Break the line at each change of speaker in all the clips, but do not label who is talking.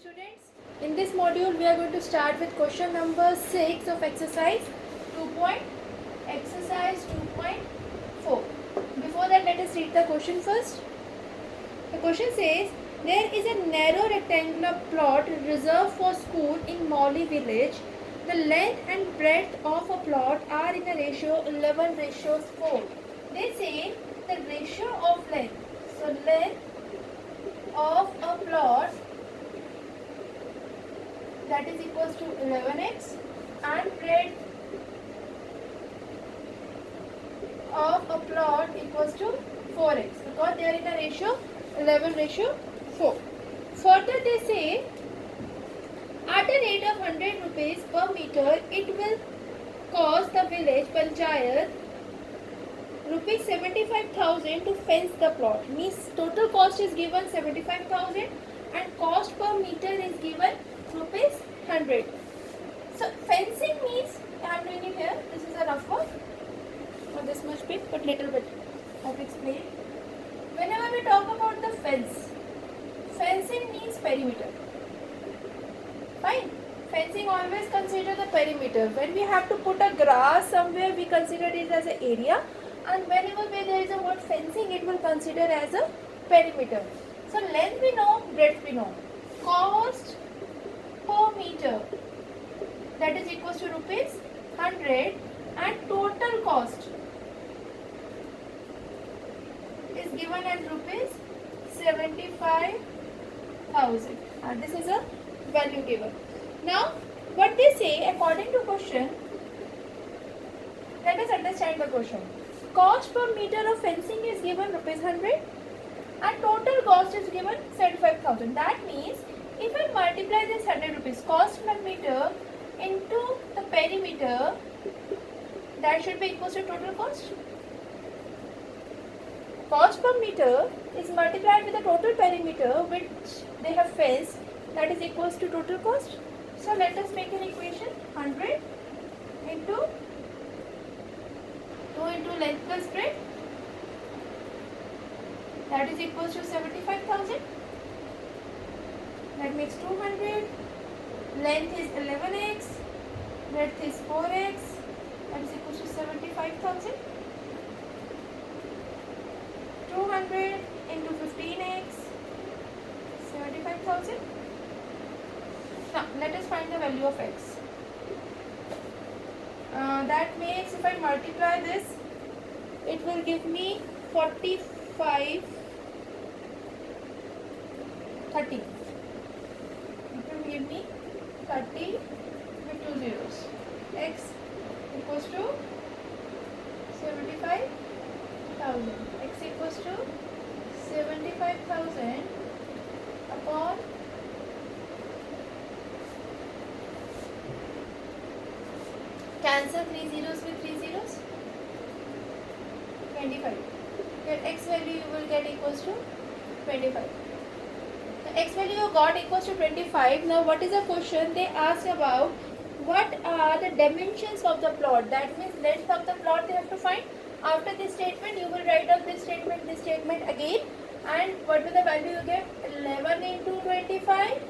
students. In this module we are going to start with question number 6 of exercise 2.4. Before that, let us read the question first. The question says, there is a narrow rectangular plot reserved for school in Mawli village. The length and breadth of a plot are in a ratio 11:4. They say the ratio of length. So length of a plot that is equals to 11x and breadth of a plot equals to 4x because they are in a ratio 11:4. Further they say at a rate of 100 rupees per meter it will cost the village panchayat rupees 75,000 to fence the plot. Means total cost is given 75,000 and cost per meter is given rupees 100. So fencing means, I am doing it here, this is a rough one, not this much big but little bit. I have explained. Whenever we talk about the fence, fencing means perimeter. Fine. Fencing always consider the perimeter. When we have to put a grass somewhere, we consider it as an area, and whenever there is a word fencing, it will consider as a perimeter. So length we know, breadth we know. Cost per meter, that is equals to rupees 100, and total cost is given as rupees 75,000, and this is a value given. Now what they say according to question, let us understand the question. Cost per meter of fencing is given rupees 100 and total cost is given 75,000. That means if I multiply this 100 rupees cost per meter into the perimeter, that should be equal to total cost. Cost per meter is multiplied with the total perimeter which they have fenced, that is equals to total cost. So let us make an equation. 100 into 2 into length plus breadth, that is equals to 75,000. That makes 200. Length is 11x, breadth is 4x, that is equals to 75,000. 200 into 15x, 75,000. Now let us find the value of x. That makes, if I multiply this, it will give me 45, 30. It will give me 30 with 2 zeros. X equals to 75,000. X equals to 75,000 upon cancel 3 zeros with 3 zeros, 25. Your x value you will get equals to 25. The x value you got equals to 25. Now what is the question? They ask about what are the dimensions of the plot. That means length of the plot they have to find. After this statement you will write out this statement again, and what will the value you get? 11 into 25.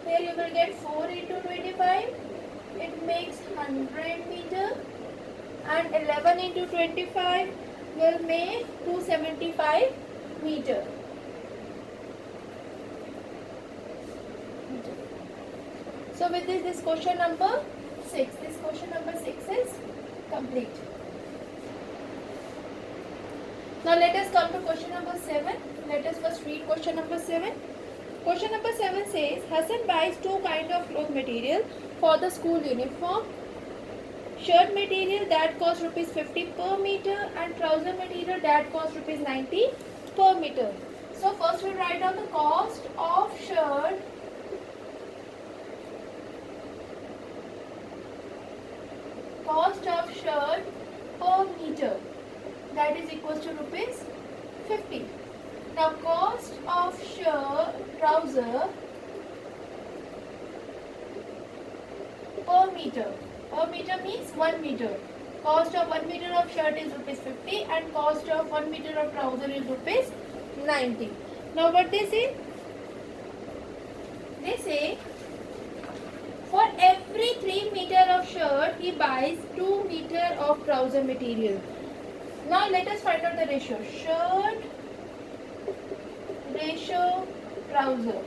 Here you will get 4 into 25. It makes 100 meter, and 11 into 25 will make 275 meter. So with this question number 6. This question number 6 is complete. Now let us come to question number 7. Let us first read question number 7. Question number 7 says, Hassan buys two kinds of cloth material for the school uniform. Shirt material that costs rupees 50 per meter and trouser material that costs rupees 90 per meter. So first we write down the cost of shirt per meter, that is equals to rupees 50. Now cost of trouser per meter. Per meter means 1 meter. Cost of 1 meter of shirt is rupees 50 and cost of 1 meter of trouser is rupees 90. Now what they say? This say for every 3 meter of shirt he buys 2 meter of trouser material. Now let us find out the ratio. Shirt ratio trouser.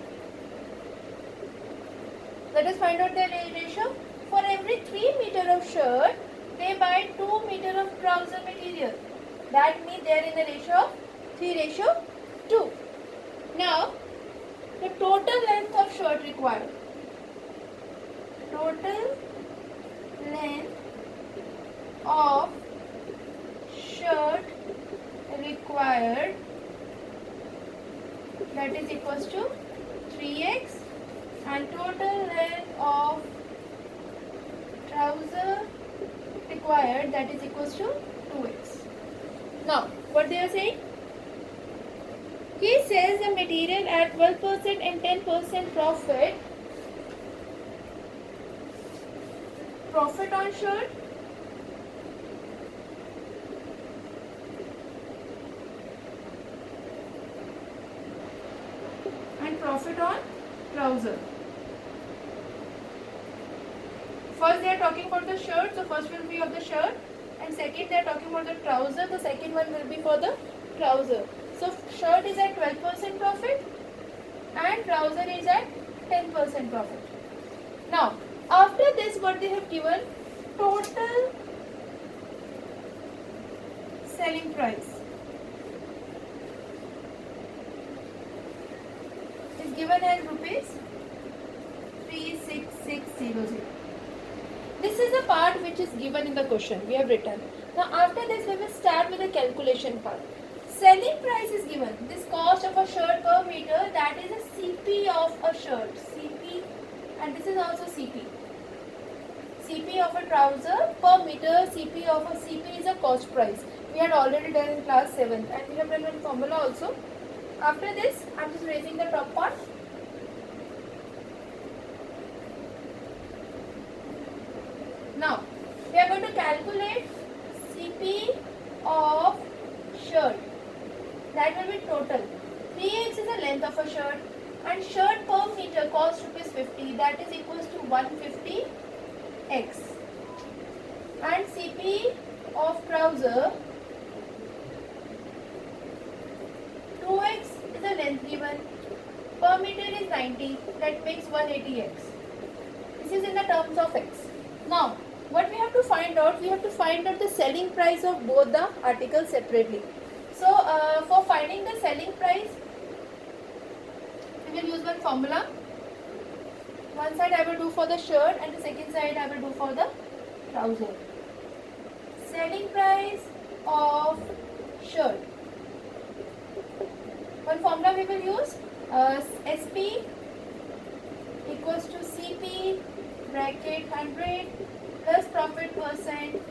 Let us find out the ratio. For every 3 meter of shirt, they buy 2 meter of trouser material. That means they are in the ratio of 3:2. Now, the total length of shirt required. Total length of shirt required, that is equals to 3x, and total length of trouser required, that is equals to 2x. Now, what they are saying? He sells the material at 12% and 10% profit. Profit on shirt. And profit on trouser. First they are talking about the shirt, so first will be of the shirt, and second they are talking about the trouser, the second one will be for the trouser. So shirt is at 12% profit and trouser is at 10% profit. Now after this, what they have given, total selling price is given as rupees 36600. This is the part which is given in the question we have written. Now after this we will start with the calculation part. Selling price is given. This cost of a shirt per meter, that is a CP of a shirt. CP, and this is also CP. CP of a trouser per meter, CP of a CP is a cost price. We had already done in class 7th and we have done one formula also. After this, I am just raising the top part. Now, we are going to calculate CP of shirt. That will be total. 3x is the length of a shirt and shirt per meter cost rupees 50. That is equals to 150x. And CP of trouser, 2x is the length given. Per meter is 90. That makes 180x. This is in the terms of x. Now, what we have to find out? We have to find out the selling price of both the articles separately. So, for finding the selling price, we will use one formula. One side I will do for the shirt and the second side I will do for the trouser. Selling price of shirt. One formula we will use, SP equals to CP bracket 100 plus profit percent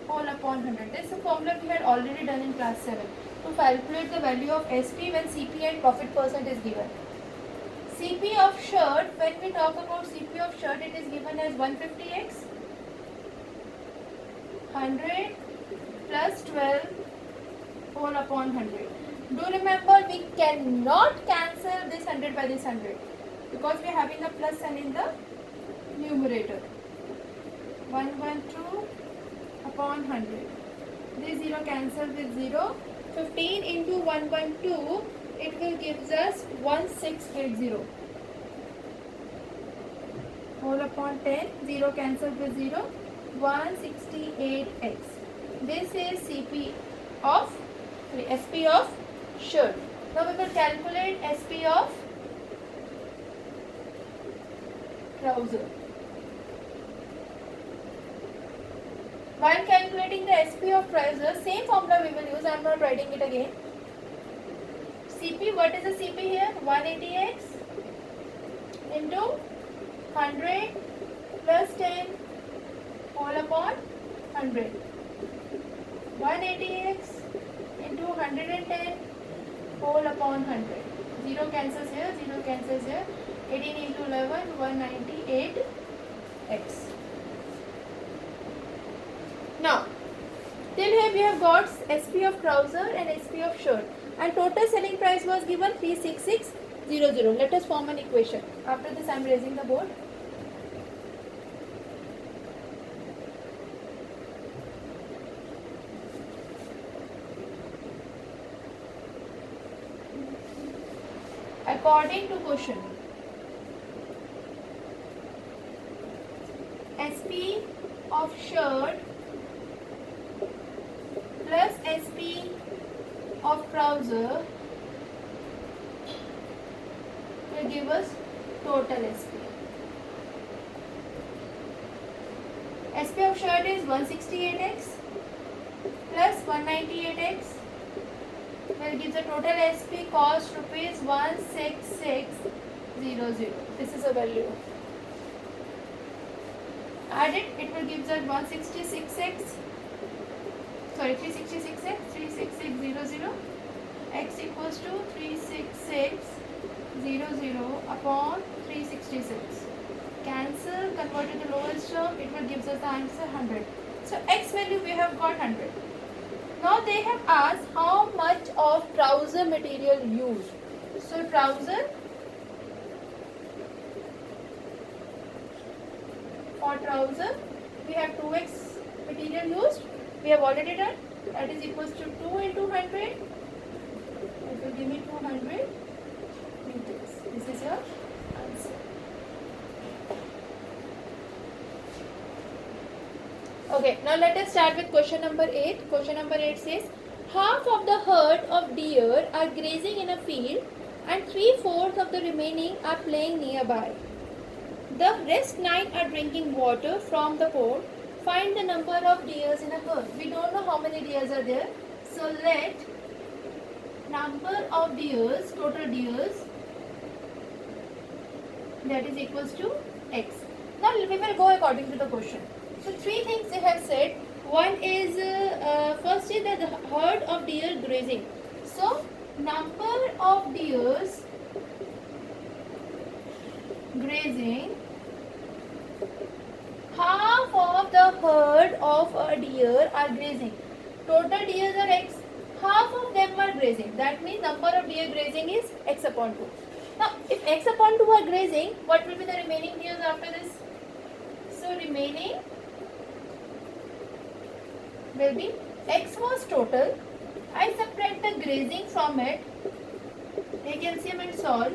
whole upon 100. This is a formula we had already done in class 7 to calculate the value of SP when CP and profit percent is given. CP of shirt, when we talk about CP of shirt, it is given as 150x, 100 plus 12 whole upon 100. Do remember, we cannot cancel this 100 by this 100 because we are having the plus sign in the numerator. 112 upon 100. This 0 cancels with 0. 15 into 112, it will gives us 1680. Whole upon 10, 0 cancels with 0, 168x. This is CP of, SP of shirt. Now we will calculate SP of trouser. While calculating the SP of trouser, same formula we will use. I am not writing it again. CP, what is the CP here? 180x into 100 plus 10 whole upon 100. 180x into 110 whole upon 100. 0 cancels here, 0 cancels here. 18 into 11, 198x. Now, till here we have got SP of trouser and SP of shirt, and total selling price was given 366 0 0. Let us form an equation. After this I am raising the board. According to question, SP of shirt plus SP of trouser will give us total SP. SP of shirt is 168x plus 198x will give the total SP cost rupees 16600. This is a value. Add it, it will give that 166x, sorry 366x, 36600, x equals to 36600 upon 366. Cancel, convert to the lowest term, it will give us the answer 100. So x value we have got 100. Now they have asked how much of trouser material used. So trouser, for trouser we have 2x material used. We have already done. That is equals to 2 into 100. It will give me 200 meters. This is your answer. Okay, now let us start with question number 8. Question number 8 says, half of the herd of deer are grazing in a field and 3/4 of the remaining are playing nearby. The rest 9 are drinking water from the pond. Find the number of deers in a herd. We don't know how many deers are there. So let number of deers, total deers, that is equals to x. Now we will go according to the question. So 3 things they have said. One is, first is that the herd of deer grazing. So number of deers grazing, half of the herd of a deer are grazing. Total deers are x, half of them are grazing. That means number of deer grazing is x upon 2. Now if x upon 2 are grazing, what will be the remaining deers after this? So remaining will be x was total. I subtract the grazing from it. Take LCM and solve.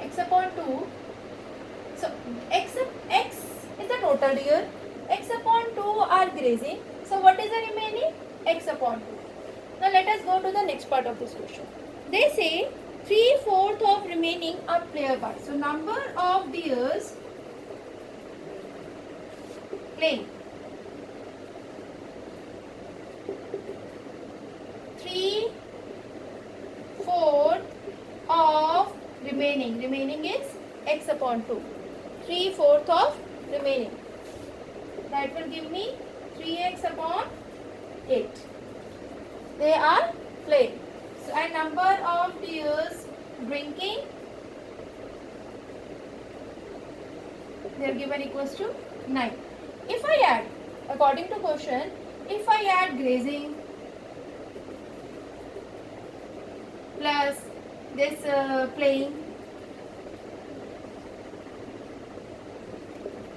X upon 2. So x is the total deer. X upon 2 are grazing. So what is the remaining? X upon 2. Now let us go to the next part of this question. They say 3/4 of remaining are nearby. So number of deers playing. 3/4 of remaining. Remaining is x upon 2. 3/4 of remaining. That will give me 3x upon 8. They are playing. So, and number of deers drinking, they are given equals to 9. If I add, according to question, if I add grazing plus this playing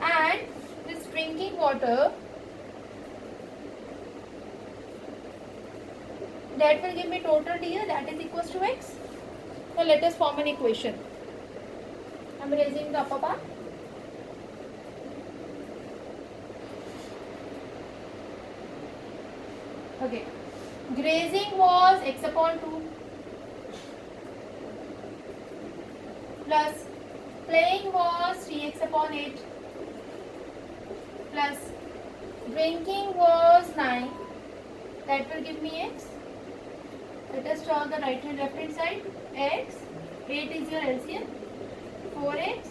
and this drinking water, that will give me total deer, that is equals to x. Now let us form an equation. I am raising the upper part. Okay, grazing was x upon 2 plus playing was 3x upon 8 plus drinking was 9, that will give me x. Let us draw the right hand left hand side. X, 8 is your LCM, 4x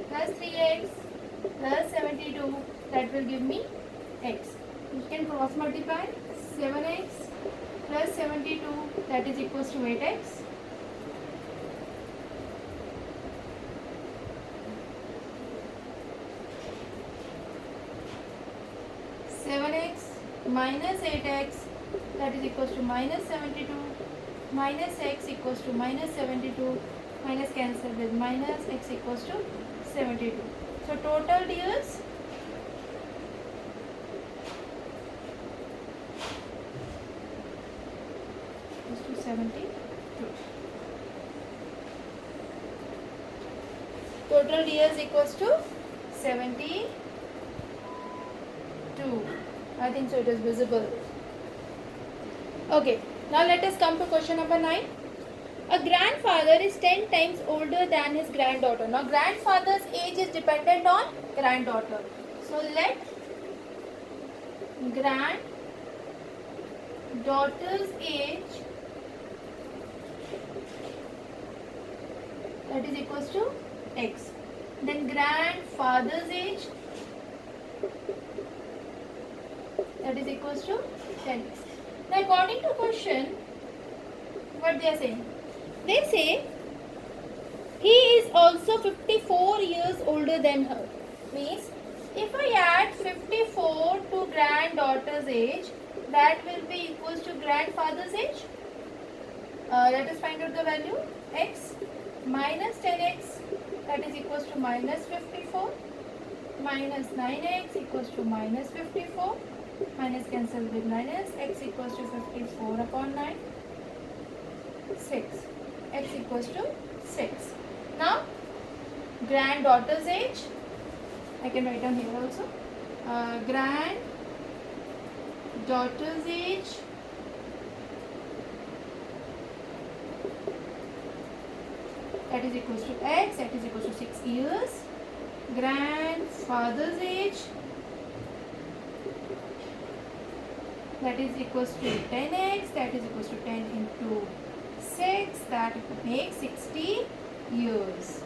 plus 3x plus 72, that will give me x. You can cross multiply. 7x plus 72, that is equals to 8x. minus 8x, that is equals to minus 72, minus x equals to minus 72, minus cancel with minus, x equals to 72. So total dears is to 72. Total dears equals to 72. I think so it is visible. Okay, now let us come to question number 9. A grandfather is 10 times older than his granddaughter. Now grandfather's age is dependent on granddaughter. So let granddaughter's age, that is equals to x. Then grandfather's age, that is equals to 10x. Now according to question, what they are saying? They say he is also 54 years older than her. Means if I add 54 to granddaughter's age, that will be equals to grandfather's age. Let us find out the value. X minus 10x, that is equals to minus 54, minus 9x equals to minus 54, minus cancel with minus, x equals to 54 upon 9, 6, x equals to 6. Now granddaughter's age, I can write down here also. Granddaughter's age, that is equals to x, that is equals to 6 years. Grandfather's age, that is equals to 10x, that is equals to 10 into 6, that makes 60 years.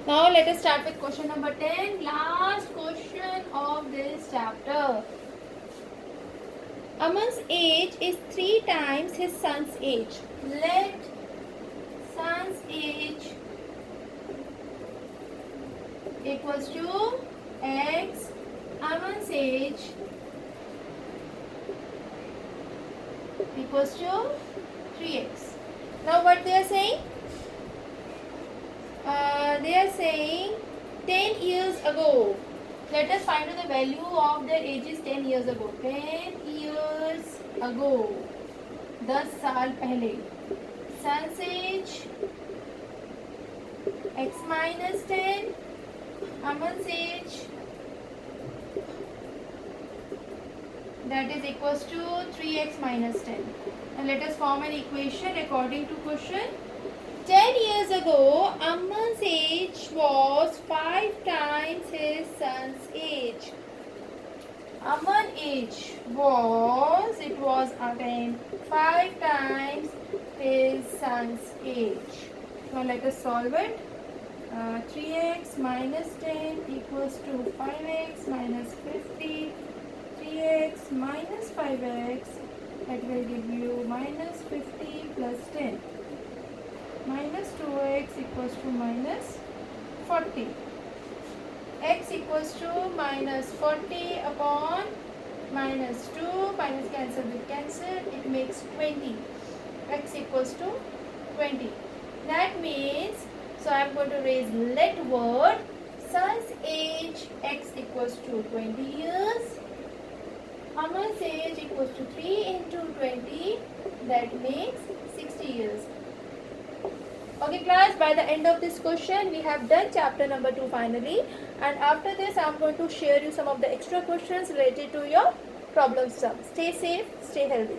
Now let us start with question number 10, last question of this chapter. Aman's age is 3 times his son's age. Let son's age equals to x, Aman's age equals to 3x. Now what they are saying? They are saying 10 years ago. Let us find out the value of their ages 10 years ago. 10 years ago. 10 साल पहले. Son's age x minus 10. Aman's age, that is equals to 3x minus 10. And let us form an equation according to question. 10 years ago, Aman's age was 5 times his son's age. Aman's age was, it was again 5 times his son's age. Now let us solve it. 3x minus 10 equals to 5x minus 50. 3x minus 5x, that will give you minus 50 plus 10. Minus 2x equals to minus 40. X equals to minus 40 upon minus 2. Minus cancel with cancel. It makes 20. X equals to 20. That means, so I am going to raise let word. Son's age x equals to 20 years. Aman's age equals to 3 into 20. That makes 60 years. Okay class, by the end of this question we have done chapter number 2 finally, and after this I am going to share you some of the extra questions related to your problem sums. Stay safe, stay healthy.